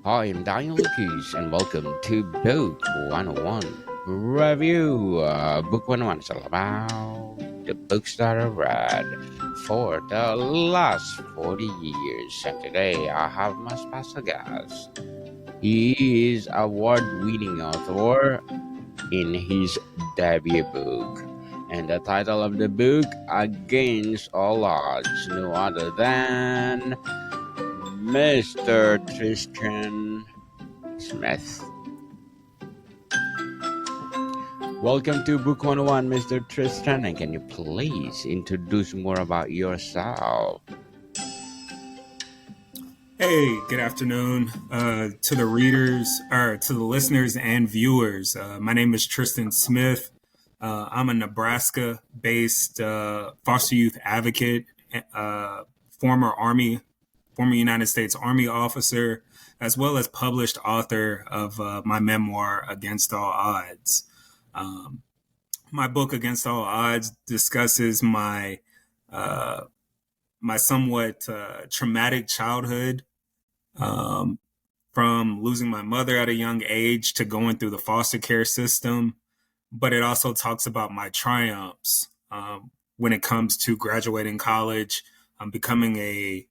Hi, I'm Daniel Lucas, and welcome to Book 101 Review. Book 101 is all about the books that I read for the last 40 years. And today I have my special guest. He is award-winning author in his debut book. And the title of the book, Against All Odds, no other than Mr. Tristian Smith. Welcome to Book 101, Mr. Tristan. And can you please introduce more about yourself? Hey, good afternoon to the readers, or to the listeners and viewers. My name is Tristian Smith. I'm a Nebraska based foster youth advocate, uh, former Army, former United States Army officer, as well as published author of my memoir, Against All Odds. Um, my book, Against All Odds, discusses uh, my somewhat traumatic childhood, um, from losing my mother at a young age to going through the foster care system. But it also talks about my triumphs when it comes to graduating college, becoming a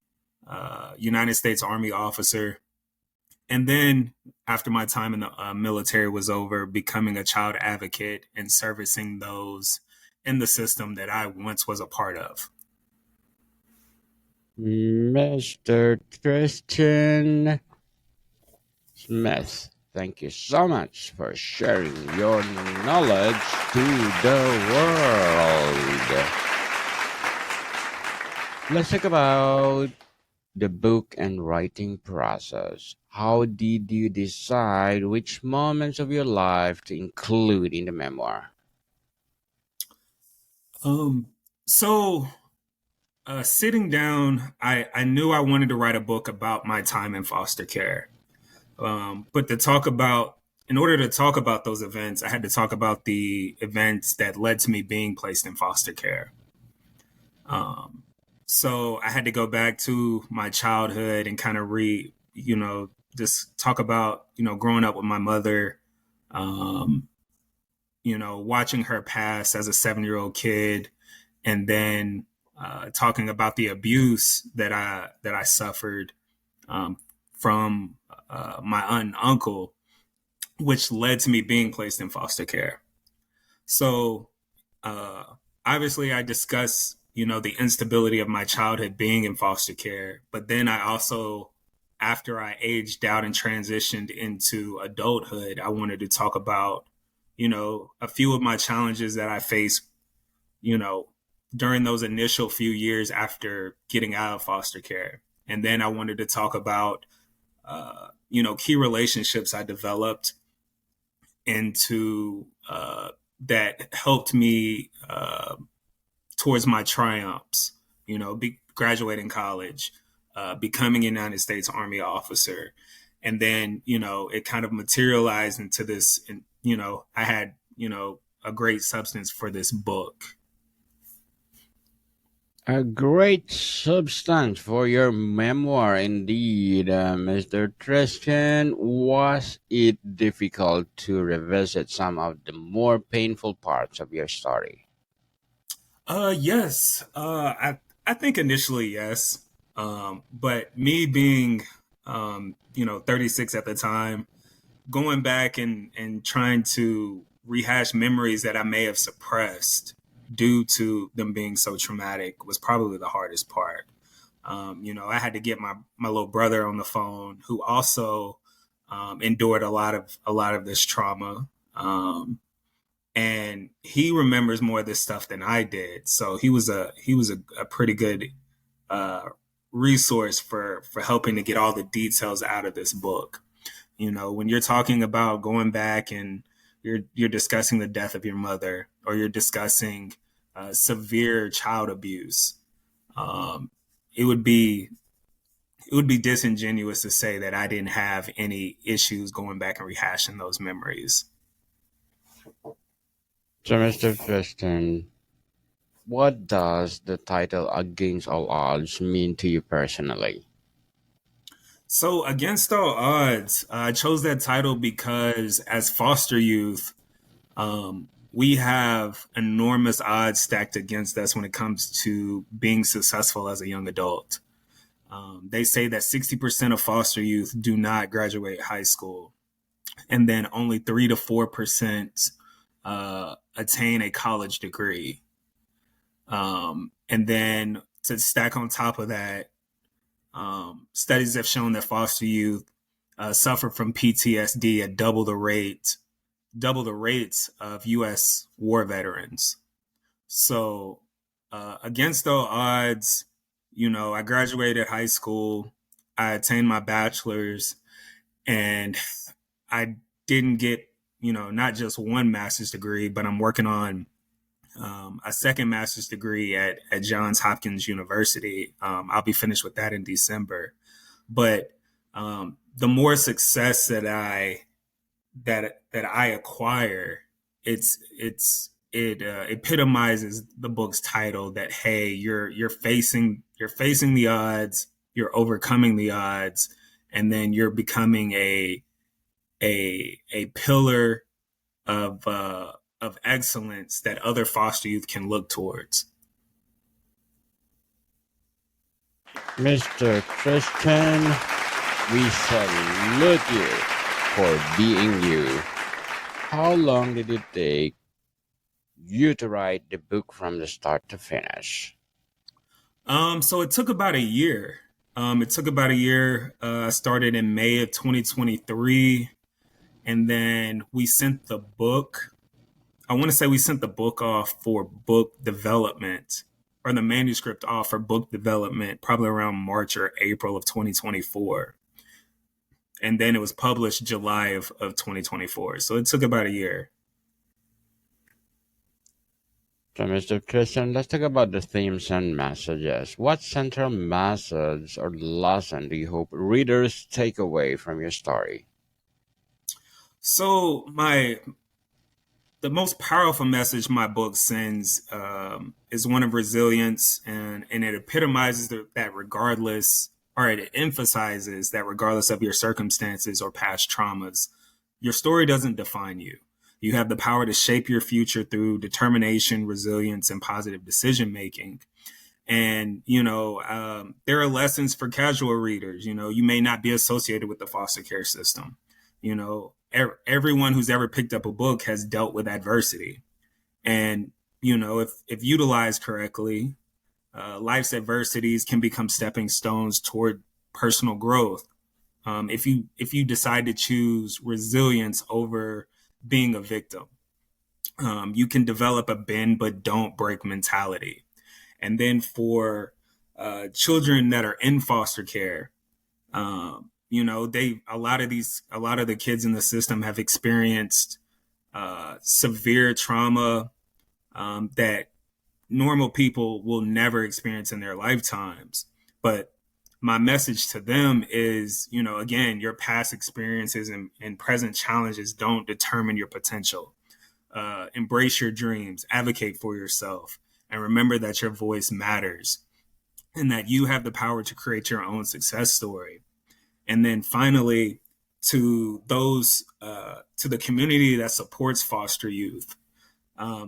United States Army officer. And then, after my time in the military was over, becoming a child advocate and servicing those in the system that I once was a part of. Mr. Tristan Smith, thank you so much for sharing your knowledge to the world. Let's talk about the book and writing process. How did you decide which moments of your life to include in the memoir? Um, so Sitting down, I knew I wanted to write a book about my time in foster care. But in order to talk about those events, I had to talk about the events that led to me being placed in foster care. Um, so I had to go back to my childhood and kind of just talk about, growing up with my mother, um, watching her pass as a 7-year-old kid, and then talking about the abuse that I suffered um, from my aunt and uncle, which led to me being placed in foster care. So uh, obviously, I discuss the instability of my childhood being in foster care, but then I also, after I aged out and transitioned into adulthood, I wanted to talk about a few of my challenges that I faced you know, during those initial few years after getting out of foster care. And then I wanted to talk about, key relationships I developed into that helped me towards my triumphs, graduating college, becoming a United States Army officer. And then, it kind of materialized into this, and, I had, a great substance for this book. A great substance for your memoir, indeed, Mr. Tristan. Was it difficult to revisit some of the more painful parts of your story? Yes. I think initially yes. But me being 36 at the time, going back and trying to rehash memories that I may have suppressed due to them being so traumatic was probably the hardest part. I had to get my little brother on the phone, who also endured a lot of this trauma. And he remembers more of this stuff than I did. So he was a pretty good uh, resource for helping to get all the details out of this book. When you're talking about going back and you're discussing the death of your mother, or you're discussing severe child abuse, um, it would be it would be disingenuous to say that I didn't have any issues going back and rehashing those memories. So, Mr. Tristan, what does the title Against All Odds mean to you personally? So, Against All Odds, I chose that title because as foster youth, we have enormous odds stacked against us when it comes to being successful as a young adult. They say that 60% of foster youth do not graduate high school, and then only 3 to 4% attain a college degree. And then to stack on top of that, studies have shown that foster youth suffer from PTSD at double the rates of U.S. war veterans. So, against all odds, I graduated high school, I attained my bachelor's, and I didn't get, not just one master's degree, but I'm working on a second master's degree at Johns Hopkins University. I'll be finished with that in December. But the more success that I acquire, it epitomizes the book's title that, hey, you're facing the odds, you're overcoming the odds, and then you're becoming a pillar of excellence that other foster youth can look towards. Mr. Tristian, we salute you for being you. How long did it take you to write the book from the start to finish? So it took about a year. I started in May of 2023, and then we sent the book. I want to say we sent the book off for book development, or the manuscript off for book development, probably around March or April of 2024. And then it was published July of 2024. So it took about a year. So, Mr. Tristian, let's talk about the themes and messages. What central message or lesson do you hope readers take away from your story? So the most powerful message my book sends is one of resilience, and it epitomizes that regardless, or it emphasizes that regardless of your circumstances or past traumas, your story doesn't define you. You have the power to shape your future through determination, resilience, and positive decision making. And, there are lessons for casual readers. You may not be associated with the foster care system. Everyone who's ever picked up a book has dealt with adversity. And, if utilized correctly, life's adversities can become stepping stones toward personal growth. If you decide to choose resilience over being a victim, you can develop a bend but don't break mentality. And then for children that are in foster care, a lot of the kids in the system have experienced severe trauma that normal people will never experience in their lifetimes. But my message to them is, again, your past experiences and present challenges don't determine your potential. Embrace your dreams, advocate for yourself, and remember that your voice matters and that you have the power to create your own success story. And then finally, to the community that supports foster youth,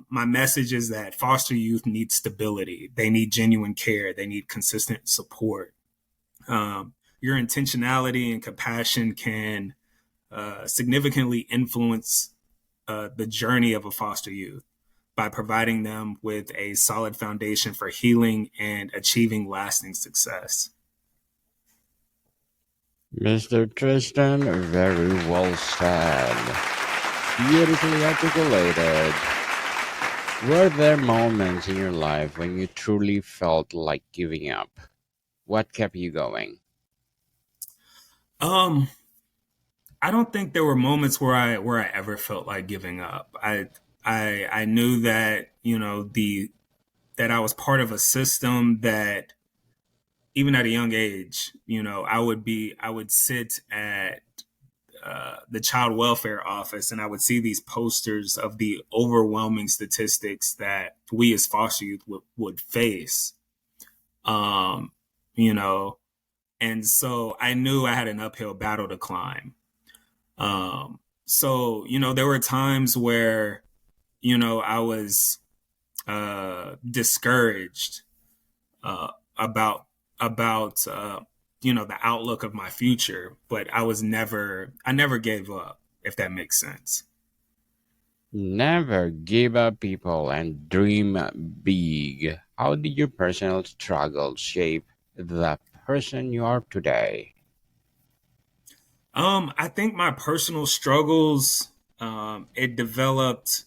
my message is that foster youth need stability. They need genuine care. They need consistent support. Your intentionality and compassion can significantly influence the journey of a foster youth by providing them with a solid foundation for healing and achieving lasting success. Mr. Tristian, very well said. Beautifully articulated. Were there moments in your life when you truly felt like giving up? What kept you going? I don't think there were moments where I ever felt like giving up. I knew that that I was part of a system that even at a young age, I would sit at the child welfare office and I would see these posters of the overwhelming statistics that we as foster youth would face. Um, you know, And so I knew I had an uphill battle to climb. So, there were times where, I was discouraged uh, about the outlook of my future, but I never gave up, if that makes sense. Never give up, people, and dream big. How did your personal struggles shape the person you are today? I think my personal struggles, it developed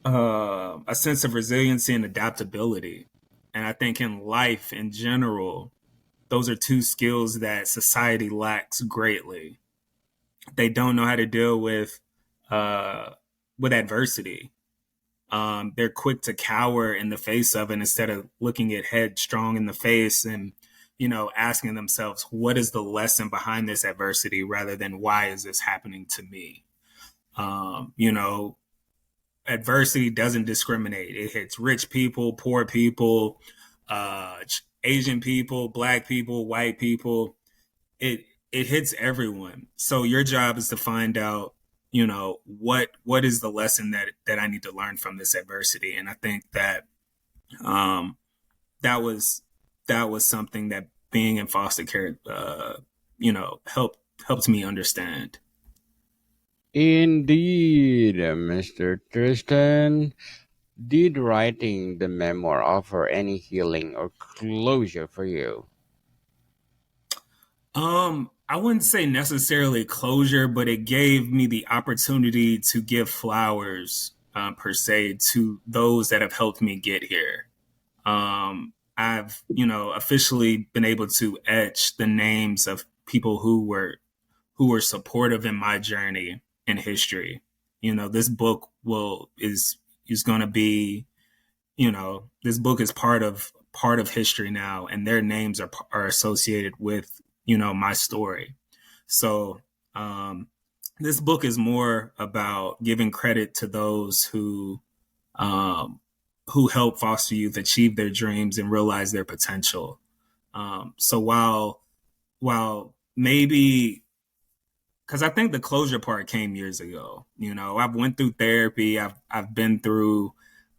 a sense of resiliency and adaptability. And I think in life in general, those are two skills that society lacks greatly. They don't know how to deal uh, with adversity. They're quick to cower in the face of it instead of looking it headstrong in the face and asking themselves, what is the lesson behind this adversity rather than why is this happening to me? Um, you know, Adversity doesn't discriminate. It hits rich people, poor people, uh, Asian people, black people, white people. It hits everyone. So your job is to find out, what is the lesson that I need to learn from this adversity. And I think that um, that was something that being in foster care, helped me understand. Indeed, Mr. Tristan. Did writing the memoir offer any healing or closure for you? I wouldn't say necessarily closure, but it gave me the opportunity to give flowers, per se, to those that have helped me get here. I've, officially been able to etch the names of people who were supportive in my journey in history. This book is going to be, this book is part of history now, and their names are associated with my story. So this book is more about giving credit to those um, who help foster youth achieve their dreams and realize their potential. So while maybe, because I think the closure part came years ago. I've went through therapy. I've been through.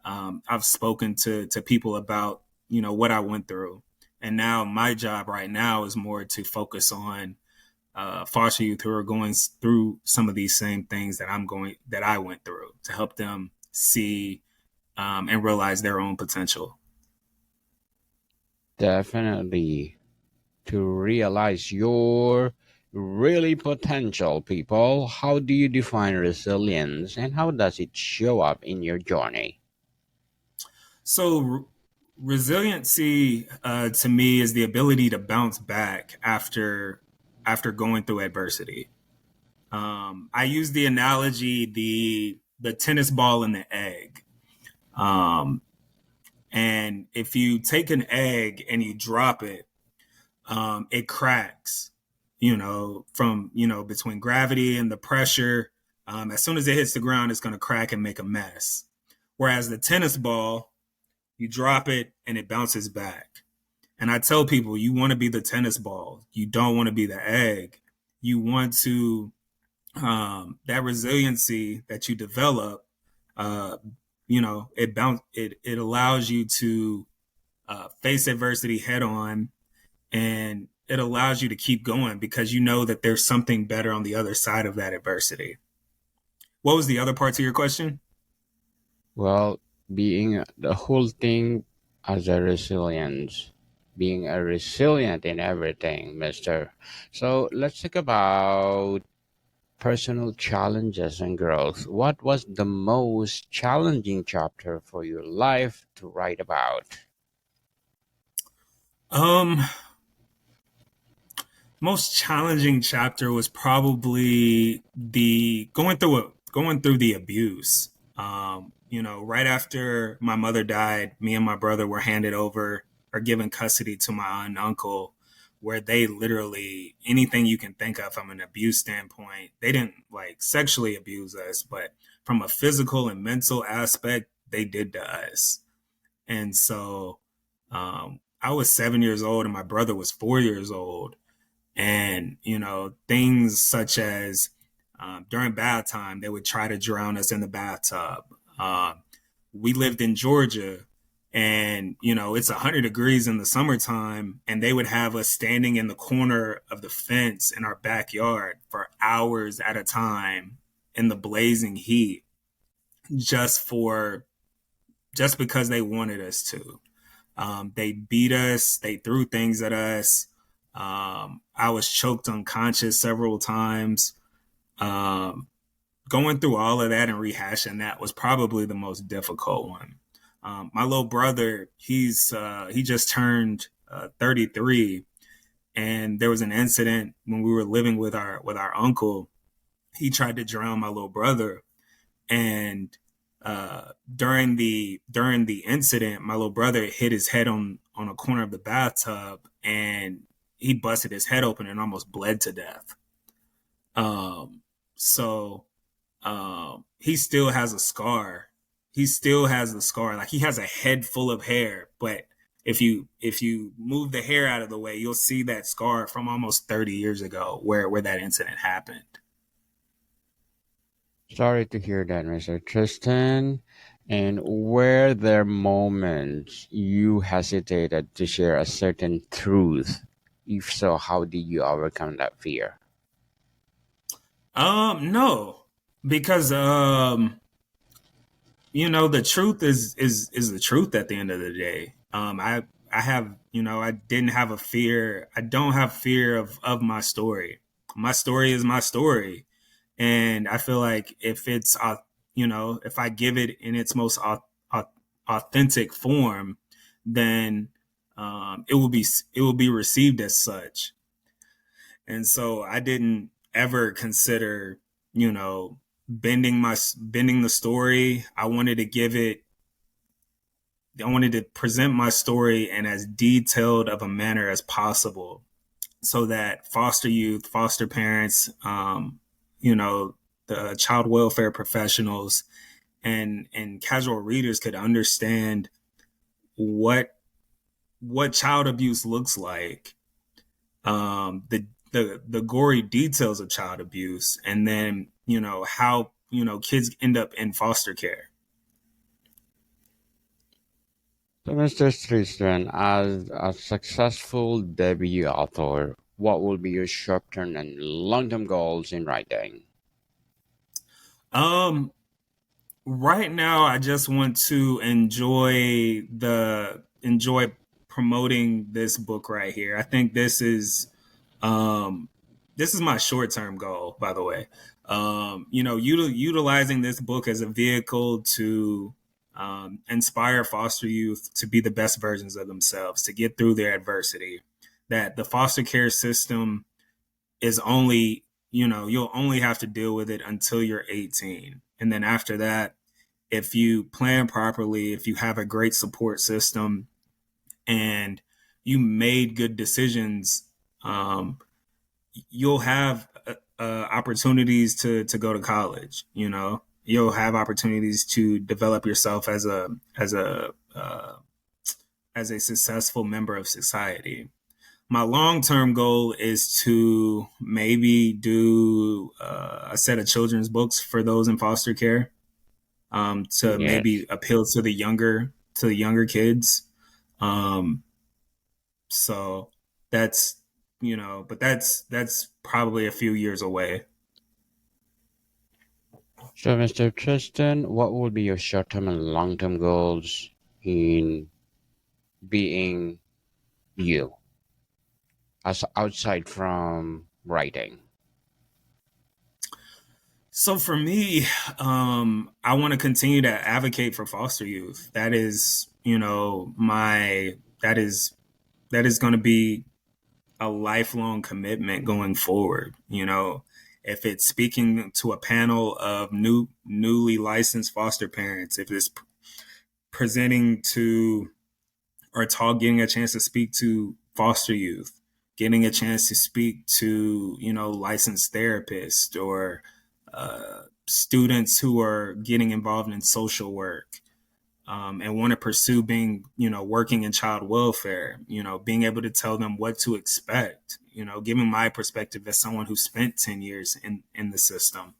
I've spoken to people about what I went through, and now my job right now is more to focus on foster youth who are going through some of these same things that I went through, to help them see and realize their own potential. Definitely. To realize your really potential, people, how do you define resilience and how does it show up in your journey? So resiliency, to me, is the ability to bounce back after going through adversity. I use the analogy, the tennis ball and the egg. Um, and if you take an egg and you drop it, it cracks. From between gravity and the pressure. As soon as it hits the ground, it's going to crack and make a mess. Whereas the tennis ball, you drop it and it bounces back. And I tell people, you want to be the tennis ball. You don't want to be the egg. You want to, that resiliency that you develop, uh, it allows you to face adversity head on, and it allows you to keep going because you know that there's something better on the other side of that adversity. What was the other part to your question? Well, being the whole thing as a resilience, being a resilient in everything, mister. So let's talk about personal challenges and growth. What was the most challenging chapter for your life to write about? Um, Most challenging chapter was probably the going through the abuse. Right after my mother died, me and my brother were handed over or given custody to my aunt and uncle, where they literally, anything you can think of from an abuse standpoint, they didn't like sexually abuse us, but from a physical and mental aspect, they did to us. And so I was 7 years old and my brother was 4 years old. And, things such as during bath time, they would try to drown us in the bathtub. We lived in Georgia, and, it's 100 degrees in the summertime, and they would have us standing in the corner of the fence in our backyard for hours at a time in the blazing heat just because they wanted us to. They beat us. They threw things at us. I was choked unconscious several times. Going through all of that and rehashing that was probably the most difficult one. My little brother, he just turned 33, and there was an incident when we were living with our uncle. He tried to drown my little brother, and during the incident, my little brother hit his head on a corner of the bathtub, and he busted his head open and almost bled to death. So he still has a scar. He still has the scar. Like, he has a head full of hair, but if you move the hair out of the way, you'll see that scar from almost 30 years ago where that incident happened. Sorry to hear that, Mr. Tristan. And were there moments you hesitated to share a certain truth? If so, how did you overcome that fear? No, because the truth is the truth at the end of the day. I have, I didn't have a fear. I don't have fear of my story. My story is my story. And I feel like if it's, if I give it in its most authentic form, then it will be received as such. And so I didn't ever consider, bending the story. I wanted to present my story in as detailed of a manner as possible, so that foster youth, foster parents, the child welfare professionals and casual readers could understand what child abuse looks like, the gory details of child abuse, and then how kids end up in foster care. So, Mr. Tristan, as a successful debut author, what will be your short-term and long-term goals in writing? Um, right now, I just want to enjoy promoting this book right here. I think um, this is my short term goal, by the way. Utilizing this book as a vehicle to inspire foster youth to be the best versions of themselves, to get through their adversity. That the foster care system is only, you'll only have to deal with it until you're 18. And then after that, if you plan properly, if you have a great support system, and you made good decisions, you'll have opportunities to go to college. You'll have opportunities to develop yourself as a successful member of society. My long-term goal is to maybe do a set of children's books for those in foster care, to maybe Yes. appeal to the younger kids. Um, so that's, but that's probably a few years away. So, Mr. Tristan, what will be your short-term and long-term goals in being you, as outside from writing? So for me, I want to continue to advocate for foster youth. That is, that is going to be a lifelong commitment going forward. If it's speaking to a panel of newly licensed foster parents, if it's presenting to or getting a chance to speak to foster youth, getting a chance to speak to, licensed therapists or students who are getting involved in social work. and want to pursue being, working in child welfare, being able to tell them what to expect, giving my perspective as someone who spent 10 years in the system.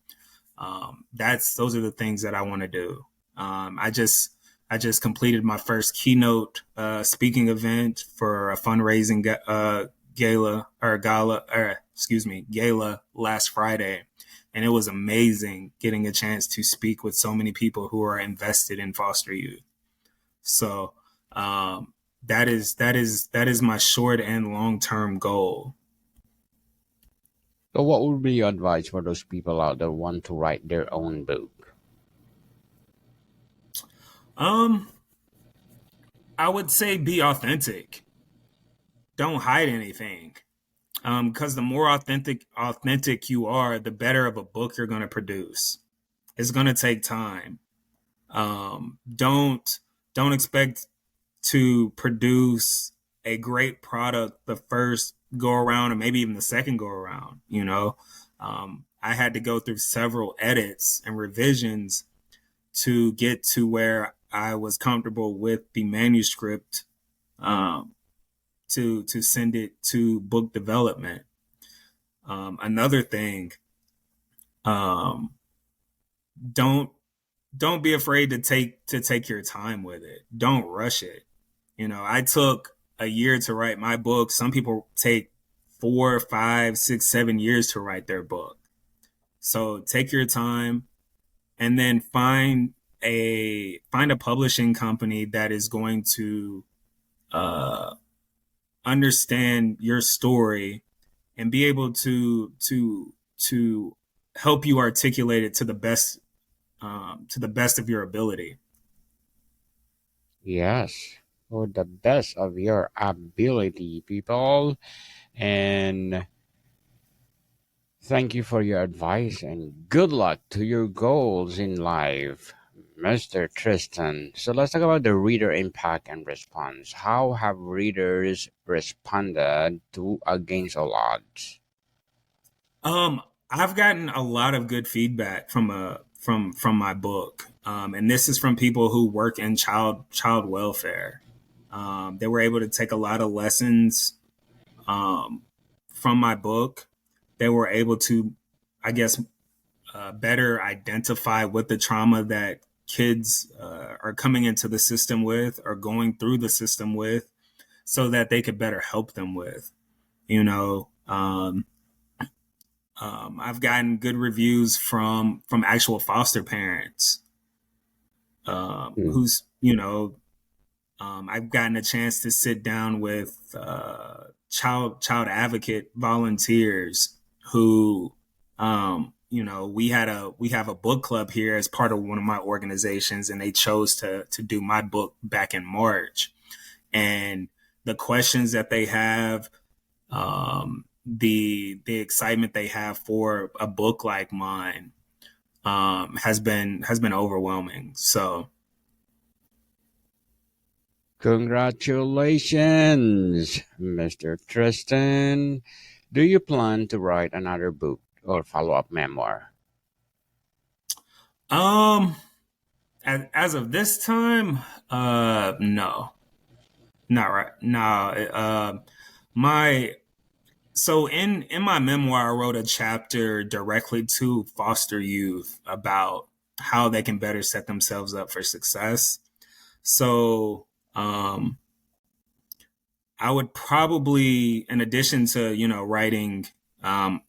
Those are the things that I want to do. I just completed my first keynote speaking event for a fundraising gala last Friday, and it was amazing getting a chance to speak with so many people who are invested in foster youth. So that is my short and long term goal. So, what would be your advice for those people out there who want to write their own book? Um, I would say be authentic. Don't hide anything. Because the more authentic you are, the better of a book you're going to produce. It's going to take time. Don't expect to produce a great product the first go around, or maybe even the second go around. I had to go through several edits and revisions to get to where I was comfortable with the manuscript, to send it to book development. Another thing, um, don't don't be afraid to take your time with it. Don't rush it. I took a year to write my book. Some people take 4, 5, 6, 7 years to write their book. So take your time, and then find a publishing company that is going to uh, understand your story and be able to help you articulate it to the best of your ability. Yes, for the best of your ability, people. And thank you for your advice and good luck to your goals in life, Mr. Tristan. So let's talk about the reader impact and response. How have readers responded to Against All Odds? I've gotten a lot of good feedback from my book, and this is from people who work in child welfare. They were able to take a lot of lessons um, from my book. They were able to, I guess, better identify what the trauma that kids are coming into the system with, or going through the system with, so that they could better help them with. You know, I've gotten good reviews from actual foster parents, Hmm. who's I've gotten a chance to sit down with child advocate volunteers who, we have a book club here as part of one of my organizations, and they chose to do my book back in March. And the questions that they have, the excitement they have for a book like mine, has been overwhelming. So Congratulations, Mr. Tristan. Do you plan to write another book or follow up memoir? um as of this time, no, not right. No, my so in my memoir, I wrote a chapter directly to foster youth about how they can better set themselves up for success. So, I would probably, in addition to writing um,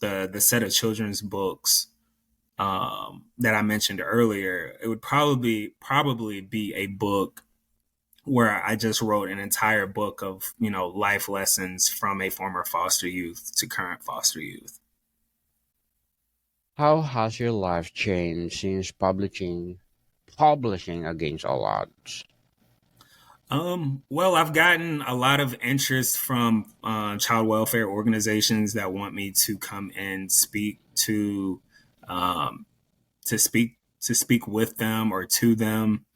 the set of children's books that I mentioned earlier, it would probably be a book where I just wrote an entire book of life lessons from a former foster youth to current foster youth. How has your life changed since publishing Against All Odds? Well, I've gotten a lot of interest from child welfare organizations that want me to come and um, speak with them or to them.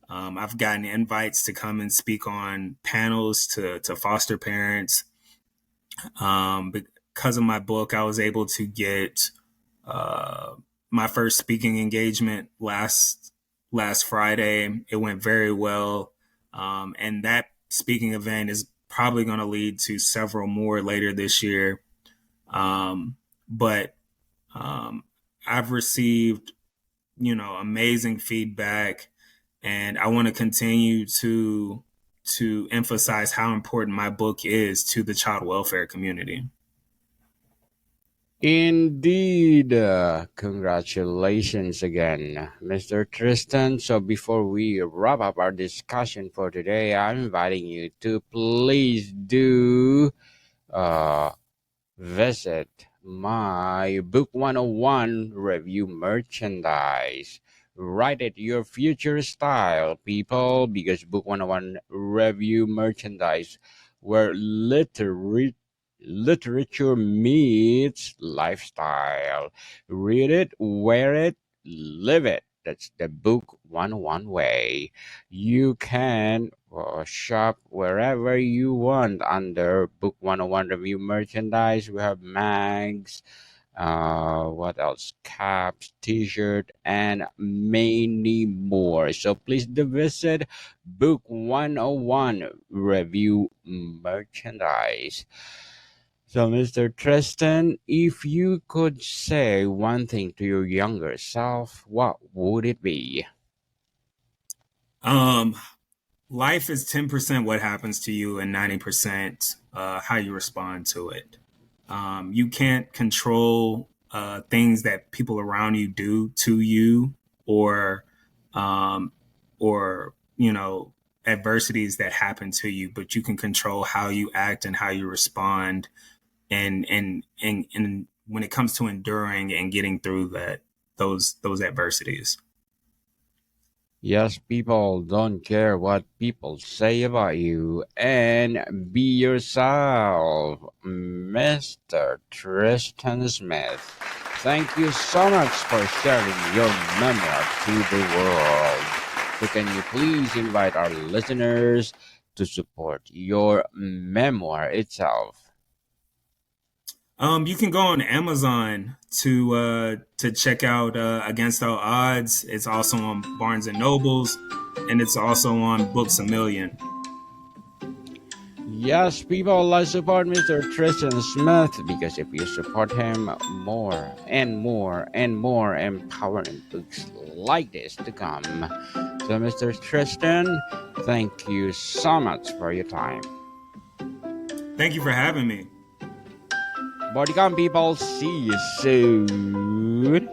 I've gotten invites to come and speak on panels to foster parents. Because of my book, I was able to get uh, my first speaking engagement last Friday. It went very well. And that speaking event is probably going to lead to several more later this year. But I've received, amazing feedback, and I want to continue to emphasize how important my book is to the child welfare community. Indeed. Congratulations again, Mr. Tristan. So before we wrap up our discussion for today, I'm inviting you to please do visit my Book 101 review merchandise. Write it your future style, people, because Book 101 review merchandise, where literature meets lifestyle. Read it, wear it, live it. That's the Book 101 way. You can shop wherever you want under Book 101 review merchandise. We have mags, what else? Caps, t-shirt, and many more. So please do visit Book 101 review merchandise. So, Mr. Tristan, if you could say one thing to your younger self, what would it be? Life is 10% what happens to you and 90% how you respond to it. You can't control things that people around you do to you, or um, adversities that happen to you, but you can control how you act and how you respond, and when it comes to enduring and getting through those adversities. Yes, people don't care what people say about you, and be yourself, Mr. Tristian Smith. Thank you so much for sharing your memoir to the world. So can you please invite our listeners to support your memoir itself? You can go on Amazon to check out Against All Odds. It's also on Barnes and Nobles, and it's also on Books a Million. Yes, people, let's support Mr. Tristian Smith, because if you support him, more and more and more empowering books like this to come. So, Mr. Tristan, thank you so much for your time. Thank you for having me. Bodycon people, see you soon.